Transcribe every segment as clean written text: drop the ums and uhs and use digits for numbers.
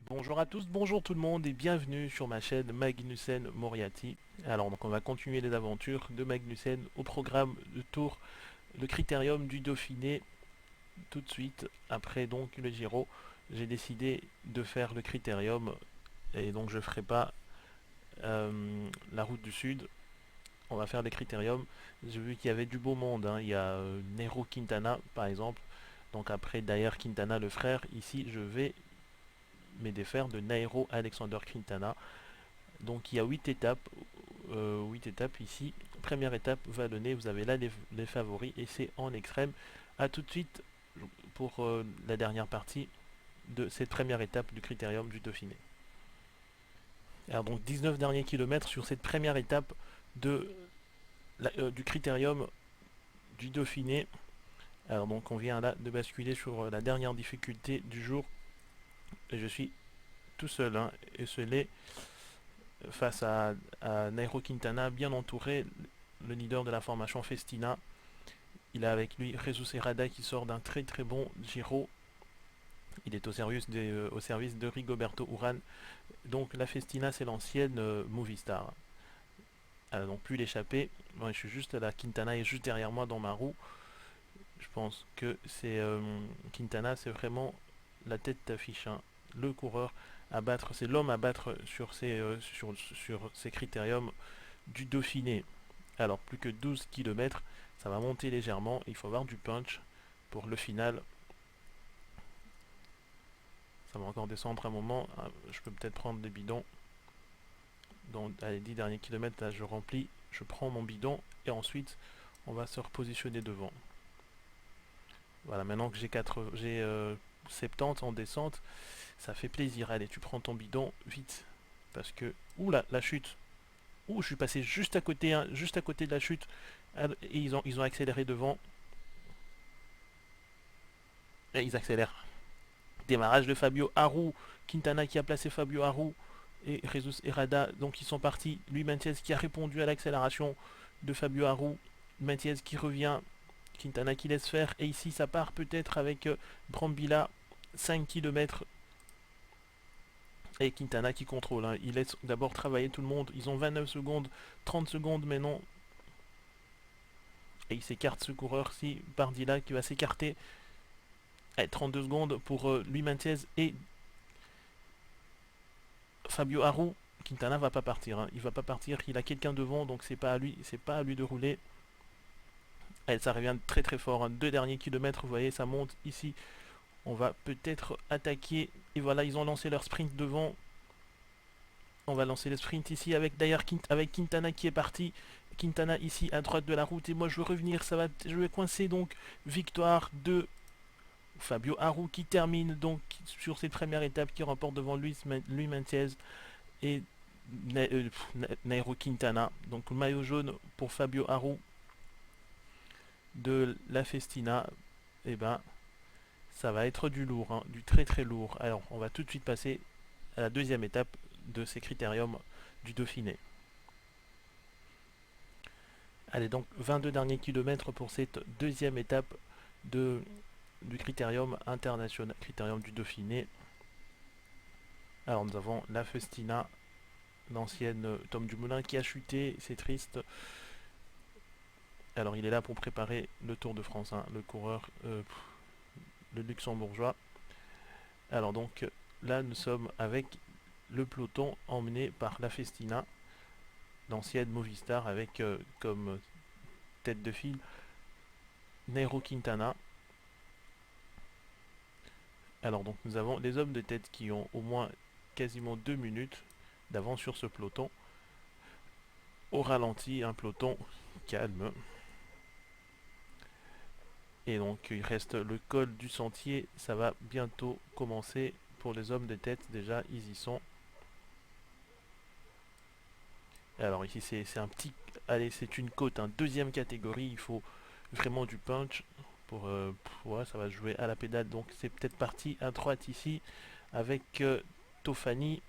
Bonjour à tous, bonjour tout le monde et bienvenue sur ma chaîne Magnussen Moriarty. Alors donc on va continuer les aventures de Magnussen au programme de tour le critérium du Dauphiné tout de suite après donc le Giro. J'ai décidé de faire le critérium et donc je ferai pas la route du sud. On va faire les critériums. J'ai vu qu'il y avait du beau monde, hein. Il y a Nairo Quintana par exemple. Donc après d'ailleurs Quintana le frère, ici je vais me défaire de Nairo Alexander Quintana. Donc il y a 8 étapes, 8 étapes ici. Première étape, Vallonné, vous avez là les favoris et c'est en extrême. A tout de suite pour la dernière partie de cette première étape du critérium du Dauphiné. Alors donc 19 derniers kilomètres sur cette première étape de, du critérium du Dauphiné. Alors donc on vient là de basculer sur la dernière difficulté du jour et je suis tout seul, hein, et esselé face à Nairo Quintana, bien entouré, le leader de la formation Festina. Il a avec lui Jesus Herrada qui sort d'un très très bon Giro. Il est au service de Rigoberto Urán. Donc la Festina, c'est l'ancienne Movistar. Elle a donc pu l'échapper. Bon, je suis juste là, Quintana est juste derrière moi dans ma roue. Je pense que c'est Quintana, c'est vraiment la tête d'affiche, hein. Le coureur à battre, c'est l'homme à battre sur ces critériums du Dauphiné. Alors plus que 12 kilomètres, ça va monter légèrement, il faut avoir du punch pour le final. Ça va encore descendre un moment, je peux peut-être prendre des bidons. Dans les 10 derniers kilomètres, là je remplis, je prends mon bidon et ensuite on va se repositionner devant. Voilà, maintenant que j'ai 70 en descente, ça fait plaisir. Allez, tu prends ton bidon vite. Parce que, ouh là, la chute. Ouh, je suis passé juste à côté, hein, juste à côté de la chute. Et ils ont accéléré devant. Et ils accélèrent. Démarrage de Fabio Aru. Quintana qui a placé Fabio Aru. Et Jesus Herrada, donc ils sont partis. Lui, Mentiez qui a répondu à l'accélération de Fabio Aru. Mentiez qui revient. Quintana qui laisse faire. Et ici, ça part peut-être avec Brambilla. 5 km. Et Quintana qui contrôle, hein. Il laisse d'abord travailler tout le monde. Ils ont 29 secondes, 30 secondes, mais non. Et il s'écarte ce coureur-ci, Bardilla qui va s'écarter. 32 secondes pour Louis Mentiez et Fabio Aru. Quintana va pas partir, hein. Il va pas partir. Il a quelqu'un devant, donc c'est pas à lui de rouler. Et ça revient très très fort, hein. Deux derniers kilomètres, vous voyez, ça monte ici. On va peut-être attaquer. Et voilà, ils ont lancé leur sprint devant. On va lancer le sprint ici avec d'ailleurs avec Quintana qui est parti. Quintana ici à droite de la route et moi je veux revenir, je vais coincer donc victoire de Fabio Aru qui termine donc sur cette première étape qui remporte devant Luis Mentiez et Nairo Quintana. Donc maillot jaune pour Fabio Aru de la Festina. Et ben ça va être du lourd, hein, du très très lourd. Alors on va tout de suite passer à la deuxième étape de ces critériums du Dauphiné. Allez, donc 22 derniers kilomètres pour cette deuxième étape du critérium international, critérium du Dauphiné. Alors nous avons la Festina, l'ancienne Tom Dumoulin qui a chuté, c'est triste. Alors il est là pour préparer le Tour de France, hein, le coureur, le luxembourgeois. Alors donc là nous sommes avec le peloton emmené par la Festina, l'ancienne Movistar avec comme tête de file Nairo Quintana. Alors donc nous avons les hommes de tête qui ont au moins quasiment 2 minutes d'avance sur ce peloton. Au ralenti, un peloton calme. Et donc il reste le col du sentier, ça va bientôt commencer pour les hommes de tête, déjà ils y sont. Alors ici c'est un petit... Allez, c'est une côte, hein, deuxième catégorie, il faut vraiment du punch ouais, ça va jouer à la pédale. Donc c'est peut-être parti à droite ici avec Tofani.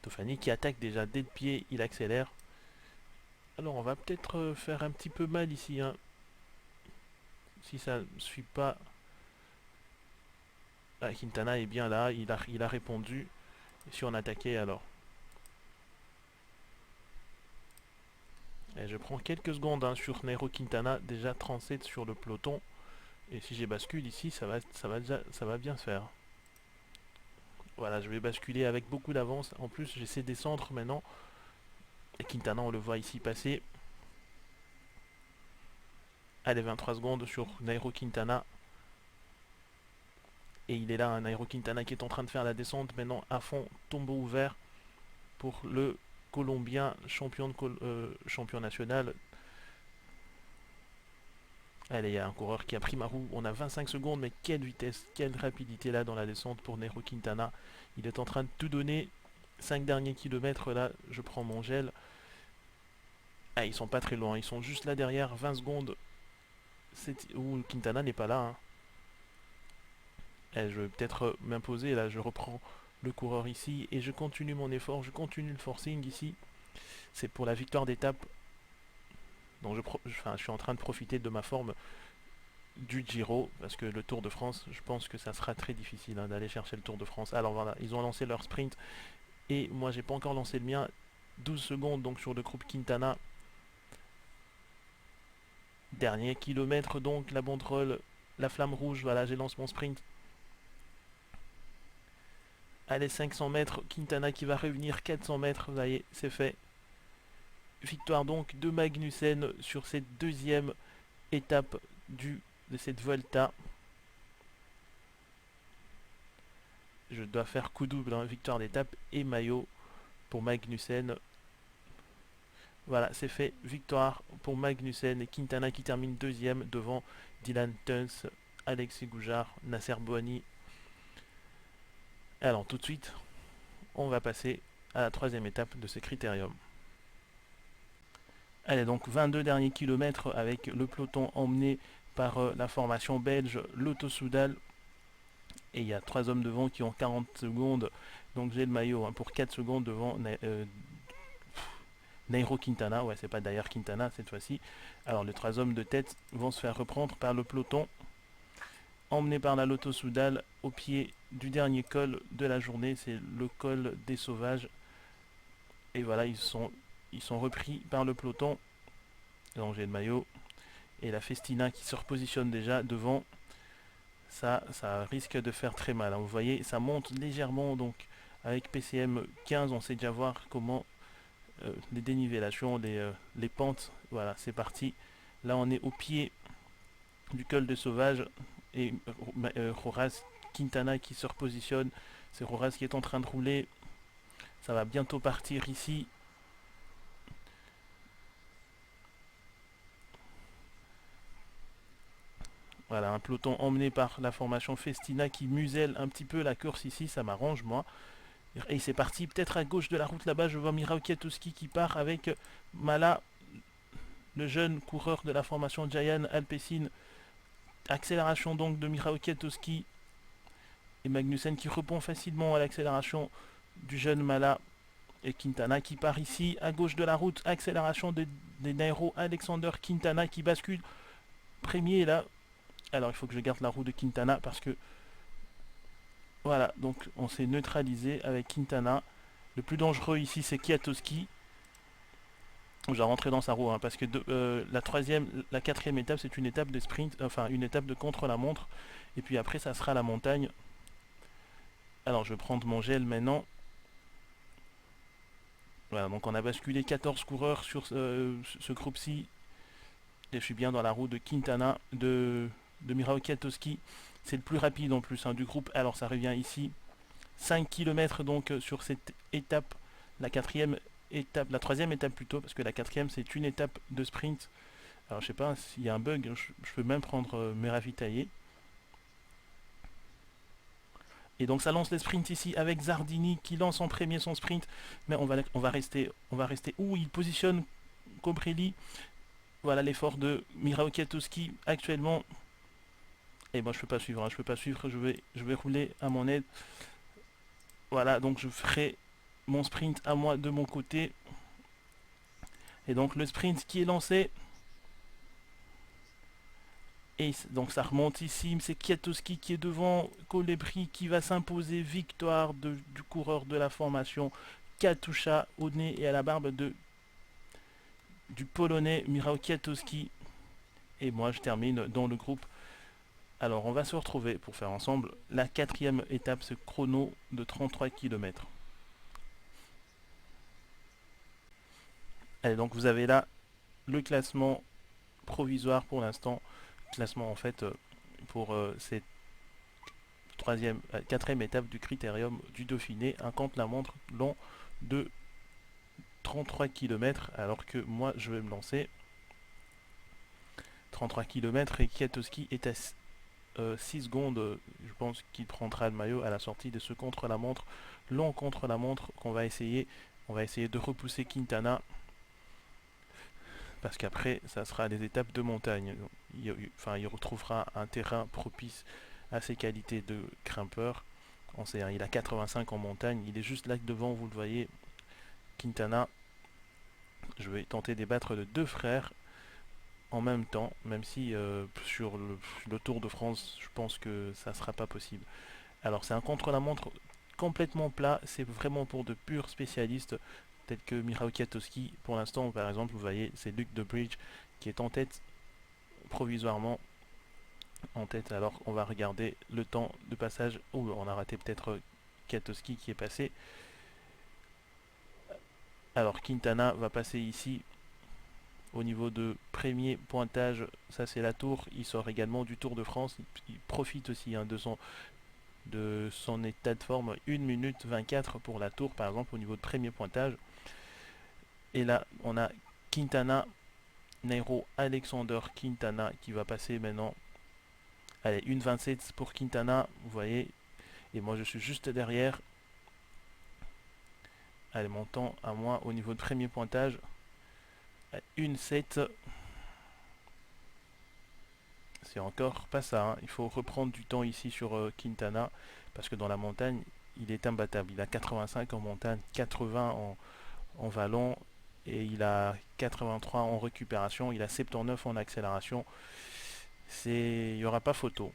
Tofani qui attaque déjà dès le pied, il accélère. Alors on va peut-être faire un petit peu mal ici, hein. Si ça ne suit pas. Ah, Quintana est bien là, il a répondu. Et si on attaquait alors? Et je prends quelques secondes hein, sur Nairo Quintana, déjà 37 sur le peloton. Et si j'ai bascule ici, ça va bien se faire. Voilà, je vais basculer avec beaucoup d'avance. En plus, j'essaie de descendre maintenant. Et Quintana, on le voit ici passer. Allez, 23 secondes sur Nairo Quintana. Et il est là, un Nairo Quintana qui est en train de faire la descente maintenant à fond, tombeau ouvert pour le Colombien champion national. Allez, il y a un coureur qui a pris ma roue. On a 25 secondes, mais quelle vitesse, quelle rapidité là dans la descente pour Nairo Quintana. Il est en train de tout donner. 5 derniers kilomètres là, je prends mon gel. Ah, ils sont pas très loin, ils sont juste là derrière, 20 secondes. Ouh, Quintana n'est pas là. Hein. Eh, je vais peut-être m'imposer là, je reprends le coureur ici et je continue mon effort, je continue le forcing ici. C'est pour la victoire d'étape. Donc je suis en train de profiter de ma forme du Giro parce que le Tour de France, je pense que ça sera très difficile hein, d'aller chercher le Tour de France. Alors voilà, ils ont lancé leur sprint et moi j'ai pas encore lancé le mien. 12 secondes donc sur le groupe Quintana. Dernier kilomètre donc, la banderole, la flamme rouge, voilà, j'ai lancé mon sprint. Allez, 500 mètres, Quintana qui va revenir, 400 mètres, ça y est, c'est fait. Victoire donc de Magnussen sur cette deuxième étape de cette Vuelta. Je dois faire coup double, hein, victoire d'étape et maillot pour Magnussen. Voilà, c'est fait, victoire pour Magnussen et Quintana qui termine deuxième devant Dylan Tuns, Alexis Goujard, Nasser Boani. Alors tout de suite, on va passer à la troisième étape de ce critérium. Allez, donc 22 derniers kilomètres avec le peloton emmené par la formation belge Lotto Soudal. Et il y a 3 hommes devant qui ont 40 secondes. Donc j'ai le maillot hein, pour 4 secondes devant Nairo Quintana. Ouais, c'est pas d'ailleurs Quintana cette fois-ci. Alors les 3 hommes de tête vont se faire reprendre par le peloton. Emmené par la Lotto Soudal au pied du dernier col de la journée. C'est le col des Sauvages. Et voilà, ils sont repris par le peloton. Donc j'ai le maillot. Et la Festina qui se repositionne déjà devant. Ça risque de faire très mal. Hein. Vous voyez, ça monte légèrement. Donc avec PCM 15, on sait déjà voir comment les dénivellations, les pentes. Voilà, c'est parti. Là, on est au pied du col de Sauvage. Et Roras Quintana qui se repositionne. C'est Roras qui est en train de rouler. Ça va bientôt partir ici. Voilà, un peloton emmené par la formation Festina qui muselle un petit peu la course ici, ça m'arrange moi. Et c'est parti, peut-être à gauche de la route là-bas, je vois Mirao Kiatowski qui part avec Mala, le jeune coureur de la formation Giant Alpecin. Accélération donc de Mirao Kiatowski et Magnussen qui répond facilement à l'accélération du jeune Mala. Et Quintana qui part ici à gauche de la route, accélération des Nairo Alexander Quintana qui bascule premier là. Alors il faut que je garde la roue de Quintana parce que voilà, donc on s'est neutralisé avec Quintana. Le plus dangereux ici c'est Kiatowski. J'ai rentré dans sa roue hein, parce que la quatrième étape c'est une étape de sprint, enfin une étape de contre-la-montre. Et puis après ça sera la montagne. Alors je vais prendre mon gel maintenant. Voilà, donc on a basculé 14 coureurs sur ce groupe-ci. Et je suis bien dans la roue de Quintana, de Mirao Kiatowski. C'est le plus rapide en plus hein, du groupe. Alors ça revient ici. 5 km donc sur cette étape. La troisième étape plutôt, parce que la quatrième c'est une étape de sprint. Alors je sais pas s'il y a un bug, je peux même prendre mes ravitaillés. Et donc ça lance les sprints ici avec Zardini qui lance en premier son sprint. Mais on va rester. Ouh, il positionne Colbrelli. Voilà l'effort de Mirao Kiatowski actuellement. Et moi je peux pas suivre, hein, je vais rouler à mon aide. Voilà, donc je ferai mon sprint à moi de mon côté. Et donc le sprint qui est lancé. Et donc ça remonte ici, c'est Kwiatkowski qui est devant, Colibri qui va s'imposer, victoire du coureur de la formation, Katusha au nez et à la barbe du Polonais Michał Kwiatkowski. Et moi je termine dans le groupe. Alors on va se retrouver pour faire ensemble la quatrième étape, ce chrono de 33 km. Allez, donc vous avez là le classement provisoire pour l'instant, classement en fait pour cette quatrième étape du critérium du Dauphiné, un contre-la-montre long de 33 km, alors que moi je vais me lancer 33 km et Kwiatkowski est à 6 secondes, je pense qu'il prendra le maillot à la sortie de ce contre-la-montre, long contre-la-montre qu'on va essayer. On va essayer de repousser Quintana, parce qu'après ça sera des étapes de montagne. Il retrouvera un terrain propice à ses qualités de grimpeur. On sait, hein, il a 85 en montagne, il est juste là devant, vous le voyez, Quintana. Je vais tenter de battre de deux frères en même temps, même si sur le Tour de France, je pense que ça ne sera pas possible. Alors c'est un contre-la-montre complètement plat, c'est vraiment pour de purs spécialistes, tels que Michał Kwiatkowski. Pour l'instant, par exemple, vous voyez, c'est Luke de Bridge qui est en tête provisoirement. En tête, alors on va regarder le temps de passage. Oh, on a raté peut-être Kwiatkowski qui est passé. Alors Quintana va passer ici au niveau de premier pointage. Ça c'est la Tour, il sort également du Tour de France, il profite aussi hein, de son état de forme. 1 minute 24 pour la Tour par exemple au niveau de premier pointage. Et là on a Quintana, Nairo Alexander Quintana qui va passer maintenant. Allez, 1,27 pour Quintana, vous voyez, et moi je suis juste derrière. Allez, mon temps à moi au niveau de premier pointage, 1,7. C'est encore pas ça, hein. Il faut reprendre du temps ici sur Quintana, parce que dans la montagne, il est imbattable. Il a 85 en montagne, 80 en vallon, et il a 83 en récupération, il a 79 en accélération. Il n'y aura pas photo.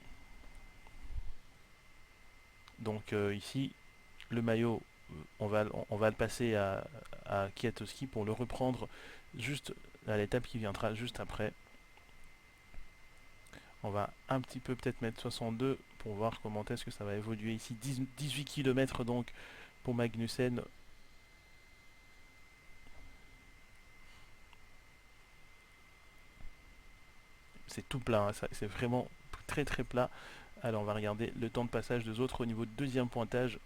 Donc ici, le maillot, on va le passer à Kwiatkowski pour le reprendre juste à l'étape qui viendra juste après. On va un petit peu peut-être mettre 62 pour voir comment est-ce que ça va évoluer ici. 18 km donc pour Magnussen. C'est tout plat, hein, c'est vraiment très très plat. Alors on va regarder le temps de passage des autres au niveau de deuxième pointage.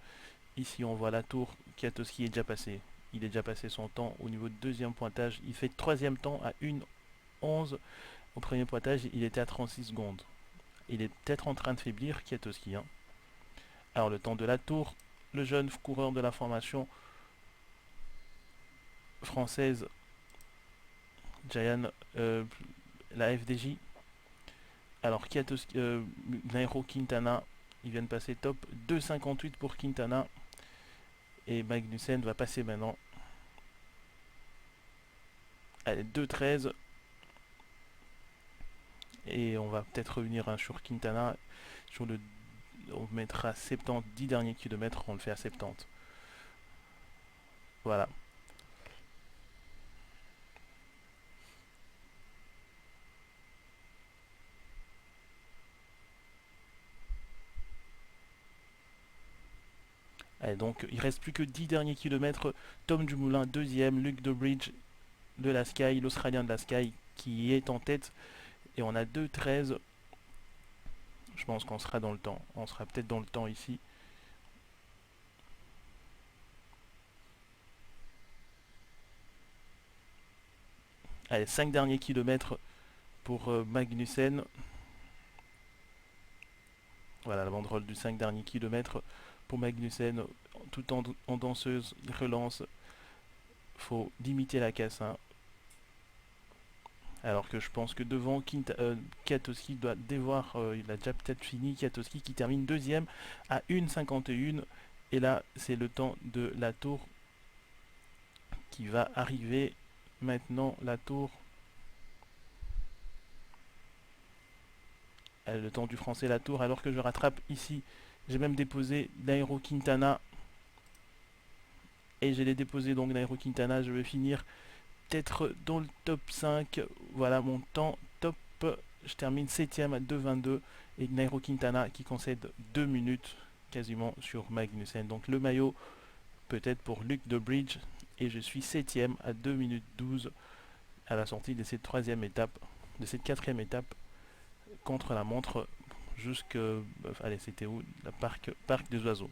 Ici on voit la Tour, Kwiatkowski est déjà passé. Il est déjà passé son temps au niveau de deuxième pointage. Il fait troisième temps à 1,11. Au premier pointage, il était à 36 secondes. Il est peut-être en train de faiblir, Kwiatkowski. Hein. Alors le temps de la Tour, le jeune coureur de la formation française, Giant, la FDJ. Alors Kwiatkowski, Nairo Quintana, il vient de passer top. 2,58 pour Quintana. Et Magnussen va passer maintenant. Allez, 2,13. Et on va peut-être revenir hein, sur Quintana. On mettra 70, 10 derniers kilomètres, on le fait à 70. Voilà. Allez, donc il reste plus que 10 derniers kilomètres. Tom Dumoulin, deuxième. Luke de Bridge de la Sky, l'Australien de la Sky, qui est en tête. Et on a 2,13. Je pense qu'on sera dans le temps. On sera peut-être dans le temps ici. Allez, 5 derniers kilomètres pour Magnussen. Voilà la banderole du 5 derniers kilomètres pour Magnussen. Tout en danseuse, relance. Faut limiter la casse. Hein. Alors que je pense que devant Kwiatkowski doit devoir, il a déjà peut-être fini. Kwiatkowski qui termine deuxième à 1,51. Et là, c'est le temps de la Tour qui va arriver. Maintenant, la Tour. Le temps du français Latour, alors que je rattrape ici. J'ai même déposé Nairo Quintana. Et je l'ai déposé donc Nairo Quintana. Je vais finir peut-être dans le top 5. Voilà mon temps top. Je termine 7ème à 2,22. Et Nairo Quintana qui concède 2 minutes quasiment sur Magnussen. Donc le maillot peut-être pour Luke de Bridge. Et je suis 7ème à 2 minutes 12 à la sortie de cette troisième étape, de cette quatrième étape contre la montre jusque, allez, c'était où? Le parc des oiseaux.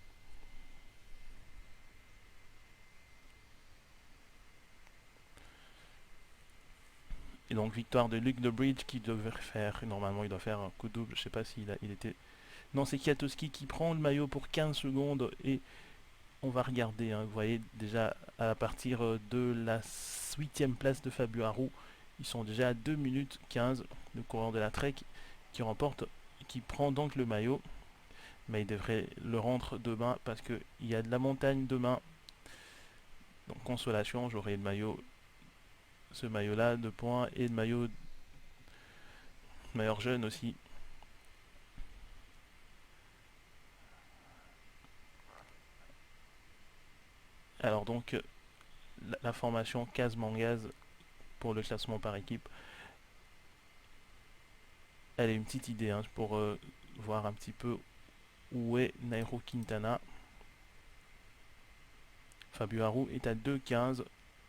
Et donc victoire de Luke de Bridge qui devait faire, normalement il doit faire un coup double, je sais pas il était... Non, c'est Kwiatkowski qui prend le maillot pour 15 secondes et on va regarder, hein, vous voyez déjà à partir de la 8ème place de Fabio Aru, ils sont déjà à 2 minutes 15, le coureur de la Trek qui remporte, qui prend donc le maillot, mais il devrait le rendre demain parce qu'il y a de la montagne demain. Donc consolation, j'aurai le maillot, ce maillot-là de points et le maillot meilleur jeune aussi. Alors donc la formation Kaz-Mangaz pour le classement par équipe, elle est une petite idée hein, pour voir un petit peu où est Nairo Quintana. Fabio Aru est à 2,15,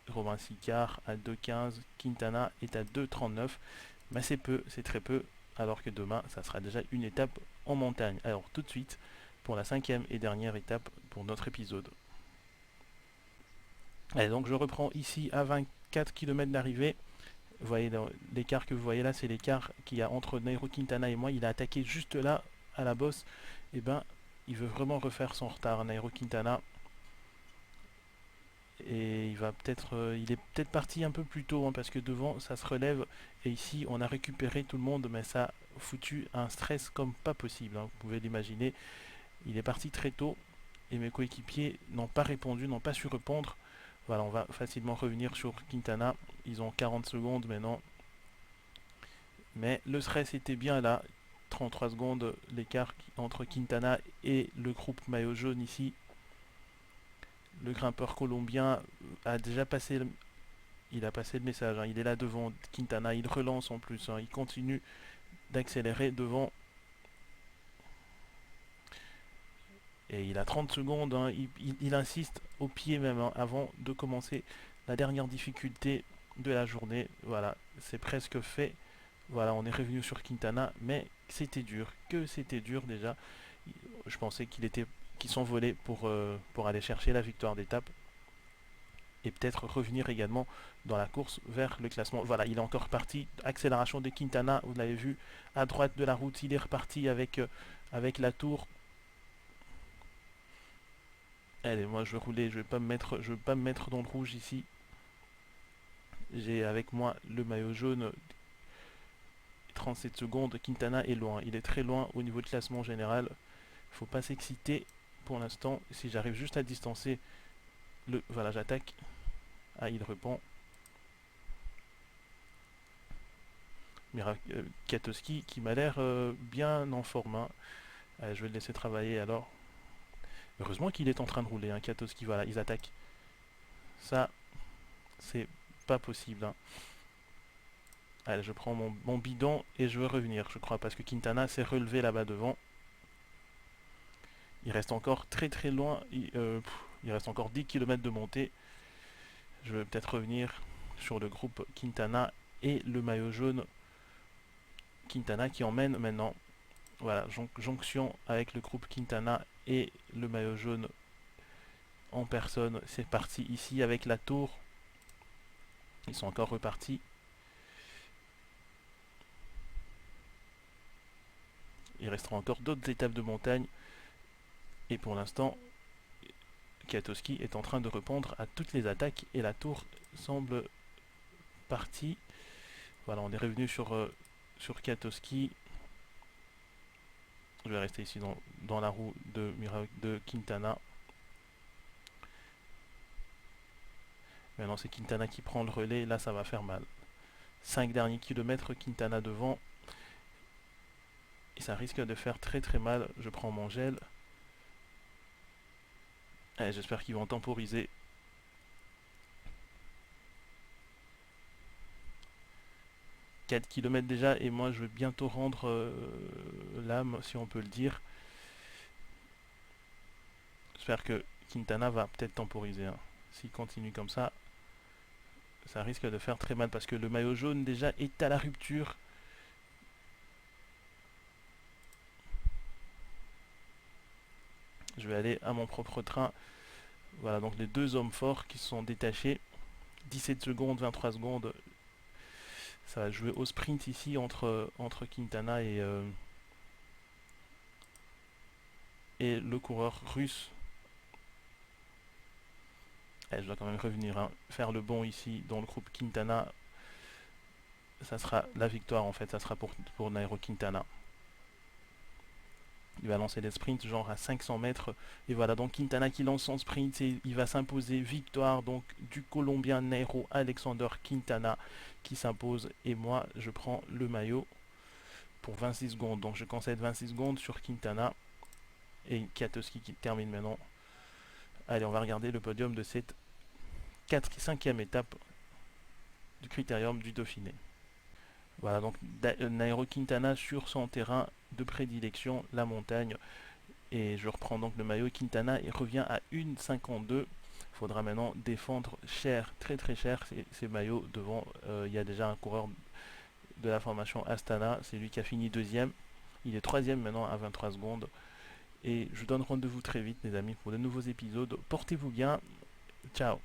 Robin Sicard à 2,15, Quintana est à 2,39, mais c'est peu, c'est très peu, alors que demain ça sera déjà une étape en montagne. Alors tout de suite pour la 5ème et dernière étape pour notre épisode. Allez, donc je reprends ici à 24 km d'arrivée. Vous voyez l'écart que vous voyez là, c'est l'écart qu'il y a entre Nairo Quintana et moi. Il a attaqué juste là à la bosse. Et ben, il veut vraiment refaire son retard, Nairo Quintana. Et il est peut-être parti un peu plus tôt hein, parce que devant ça se relève et ici on a récupéré tout le monde, mais ça a foutu un stress comme pas possible. Hein, vous pouvez l'imaginer. Il est parti très tôt et mes coéquipiers n'ont pas répondu, n'ont pas su répondre. Voilà, on va facilement revenir sur Quintana. Ils ont 40 secondes maintenant. Mais le stress était bien là. 33 secondes l'écart entre Quintana et le groupe maillot jaune ici. Le grimpeur colombien a déjà passé il a passé le message. Hein. Il est là devant Quintana. Il relance en plus. Hein. Il continue d'accélérer devant. Et il a 30 secondes. Hein. Il insiste au pied même hein, avant de commencer la dernière difficulté de la journée. Voilà, c'est presque fait. Voilà, on est revenu sur Quintana, mais c'était dur. Que c'était dur déjà. Je pensais qu'il s'envolait pour aller chercher la victoire d'étape et peut-être revenir également dans la course vers le classement. Voilà, il est encore parti. Accélération de Quintana, vous l'avez vu, à droite de la route, il est reparti avec la tour. Allez, moi je vais rouler, je vais pas me mettre dans le rouge ici. J'ai avec moi le maillot jaune. 37 secondes, Quintana est loin, il est très loin au niveau de classement général. Faut pas s'exciter pour l'instant. Si j'arrive juste à distancer voilà, j'attaque. Ah, il répond. Kwiatkowski qui m'a l'air bien en forme. Hein. Je vais le laisser travailler alors. Heureusement qu'il est en train de rouler, hein, Kwiatkowski, voilà, ils attaquent. Ça, c'est pas possible. Hein. Allez, je prends mon bidon et je veux revenir, je crois, parce que Quintana s'est relevé là-bas devant. Il reste encore très très loin, il reste encore 10 km de montée. Je vais peut-être revenir sur le groupe Quintana et le maillot jaune. Quintana qui emmène maintenant. Voilà, jonction avec le groupe Quintana et le maillot jaune en personne. C'est parti ici avec la tour. Ils sont encore repartis. Il restera encore d'autres étapes de montagne. Et pour l'instant, Kwiatkowski est en train de répondre à toutes les attaques et la tour semble partie. Voilà, on est revenu sur Kwiatkowski. Je vais rester ici dans la roue de Quintana. Maintenant c'est Quintana qui prend le relais, là ça va faire mal. 5 derniers kilomètres, Quintana devant. Et ça risque de faire très très mal. Je prends mon gel. Allez, j'espère qu'ils vont temporiser. 4 km déjà, et moi je vais bientôt rendre l'âme, si on peut le dire. J'espère que Quintana va peut-être temporiser, hein. S'il continue comme ça risque de faire très mal parce que le maillot jaune déjà est à la rupture. Je vais aller à mon propre train. Voilà, donc les deux hommes forts qui se sont détachés. 17 secondes, 23 secondes. Ça va jouer au sprint ici entre Quintana et le coureur russe. Je dois quand même revenir, hein, faire le bon ici dans le groupe Quintana. Ça sera la victoire en fait, ça sera pour Nairo Quintana. Il va lancer des sprints genre à 500 mètres. Et voilà, donc Quintana qui lance son sprint et il va s'imposer. Victoire donc du Colombien Nairo Alexander Quintana qui s'impose. Et moi, je prends le maillot pour 26 secondes. Donc je concède 26 secondes sur Quintana. Et Kiatowski qui termine maintenant. Allez, on va regarder le podium de cette 5e étape du Critérium du Dauphiné. Voilà, donc Nairo Quintana sur son terrain de prédilection, la montagne. Et je reprends donc le maillot Quintana et revient à 1,52. Il faudra maintenant défendre cher, très très cher ces maillots devant. Il y a déjà un coureur de la formation Astana, c'est lui qui a fini deuxième. Il est troisième maintenant à 23 secondes. Et je vous donne rendez-vous très vite les amis pour de nouveaux épisodes. Portez-vous bien. Ciao.